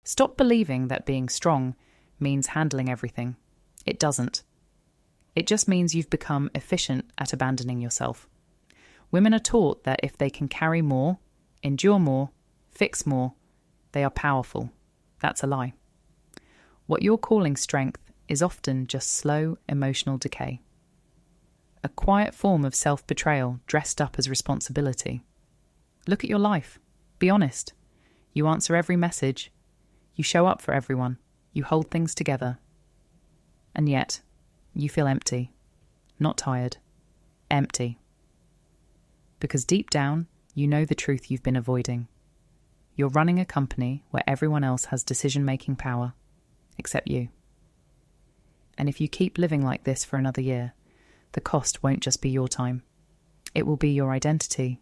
Stop believing that being strong means handling everything. It doesn't. It just means you've become efficient at abandoning yourself. Women are taught that if they can carry more, endure more, fix more, they are powerful. That's a lie. What you're calling strength is often just slow emotional decay. A quiet form of self-betrayal dressed up as responsibility. Look at your life. Be honest. You answer every message. You show up for everyone. You hold things together. And yet, you feel empty. Not tired. Empty. Because deep down, you know the truth you've been avoiding. You're running a company where everyone else has decision-making power, except you. And if you keep living like this for another year, the cost won't just be your time. It will be your identity,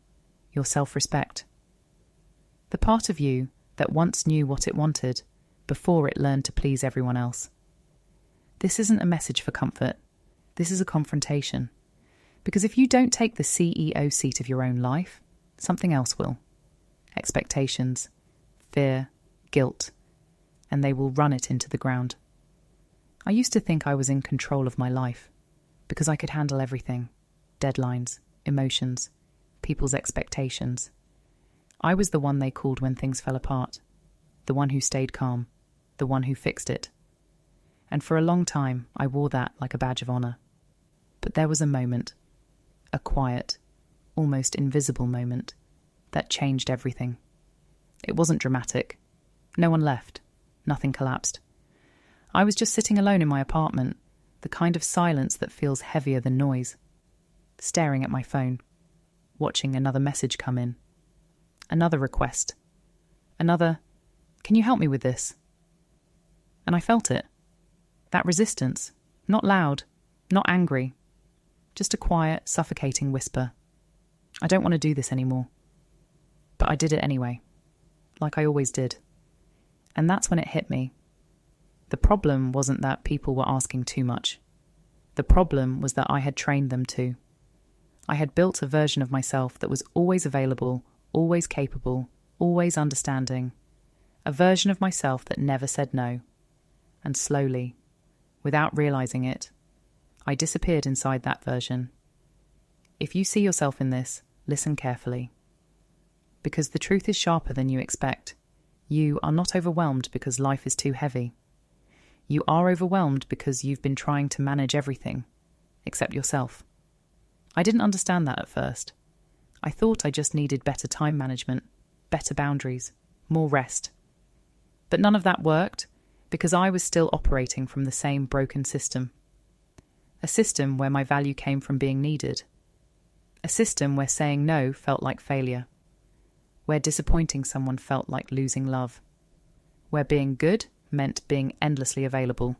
your self-respect. The part of you that once knew what it wanted before it learned to please everyone else. This isn't a message for comfort. This is a confrontation. Because if you don't take the CEO seat of your own life, something else will. Expectations, fear, guilt, and they will run it into the ground. I used to think I was in control of my life because I could handle everything. Deadlines, emotions, people's expectations. I was the one they called when things fell apart, the one who stayed calm, the one who fixed it. And for a long time, I wore that like a badge of honor. But there was a moment, a quiet, almost invisible moment, that changed everything. It wasn't dramatic. No one left. Nothing collapsed. I was just sitting alone in my apartment, the kind of silence that feels heavier than noise, staring at my phone, watching another message come in. Another request. Another, "Can you help me with this?" And I felt it. That resistance. Not loud, not angry. Just a quiet, suffocating whisper. I don't want to do this anymore. But I did it anyway. Like I always did. And that's when it hit me. The problem wasn't that people were asking too much. The problem was that I had trained them to. I had built a version of myself that was always available, always capable, always understanding. A version of myself that never said no. And slowly, without realizing it, I disappeared inside that version. If you see yourself in this, listen carefully. Because the truth is sharper than you expect. You are not overwhelmed because life is too heavy. You are overwhelmed because you've been trying to manage everything, except yourself. I didn't understand that at first. I thought I just needed better time management, better boundaries, more rest. But none of that worked because I was still operating from the same broken system. A system where my value came from being needed. A system where saying no felt like failure. Where disappointing someone felt like losing love. Where being good meant being endlessly available.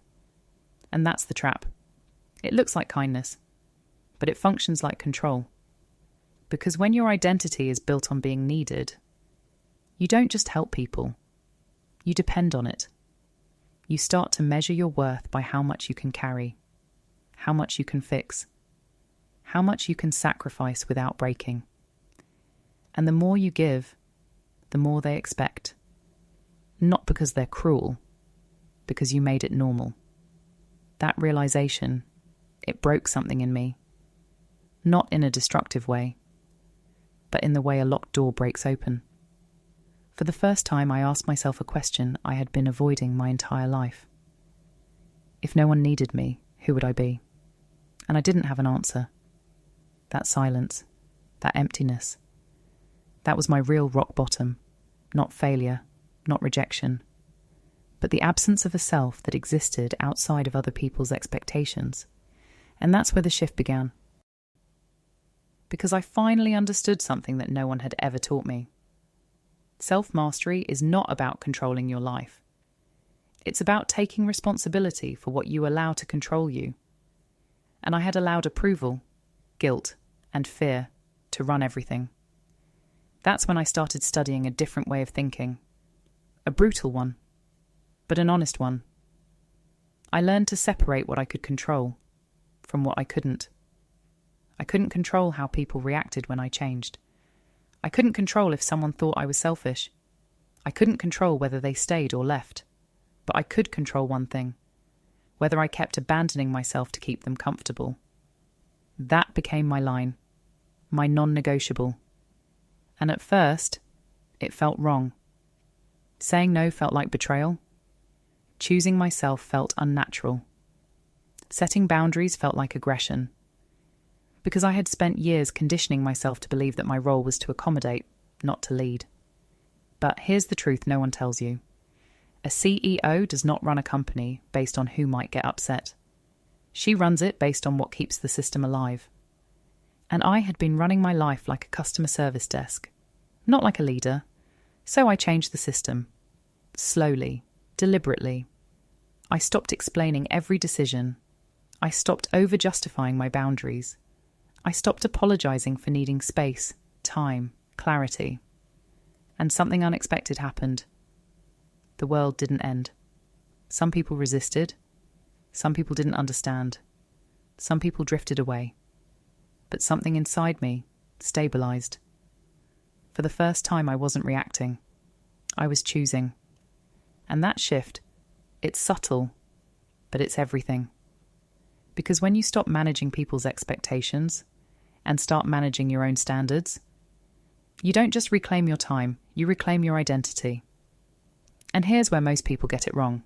And that's the trap. It looks like kindness, but it functions like control. Because when your identity is built on being needed, you don't just help people. You depend on it. You start to measure your worth by how much you can carry, how much you can fix, how much you can sacrifice without breaking. And the more you give, the more they expect. Not because they're cruel, because you made it normal. That realization, it broke something in me. Not in a destructive way, but in the way a locked door breaks open. For the first time, I asked myself a question I had been avoiding my entire life. If no one needed me, who would I be? And I didn't have an answer. That silence, that emptiness, that was my real rock bottom. Not failure, not rejection, but the absence of a self that existed outside of other people's expectations. And that's where the shift began. Because I finally understood something that no one had ever taught me. Self-mastery is not about controlling your life. It's about taking responsibility for what you allow to control you. And I had allowed approval, guilt, and fear to run everything. That's when I started studying a different way of thinking. A brutal one, but an honest one. I learned to separate what I could control from what I couldn't. I couldn't control how people reacted when I changed. I couldn't control if someone thought I was selfish. I couldn't control whether they stayed or left, but I could control one thing: whether I kept abandoning myself to keep them comfortable. That became my line, my non-negotiable. And at first, it felt wrong. Saying no felt like betrayal. Choosing myself felt unnatural. Setting boundaries felt like aggression. Because I had spent years conditioning myself to believe that my role was to accommodate, not to lead. But here's the truth no one tells you. A CEO does not run a company based on who might get upset. She runs it based on what keeps the system alive. And I had been running my life like a customer service desk, not like a leader. So I changed the system. Slowly, deliberately. I stopped explaining every decision. I stopped over-justifying my boundaries. I stopped apologizing for needing space, time, clarity. And something unexpected happened. The world didn't end. Some people resisted. Some people didn't understand. Some people drifted away. But something inside me stabilized. For the first time, I wasn't reacting. I was choosing. And that shift, it's subtle, but it's everything. Because when you stop managing people's expectations and start managing your own standards, you don't just reclaim your time, you reclaim your identity. And here's where most people get it wrong.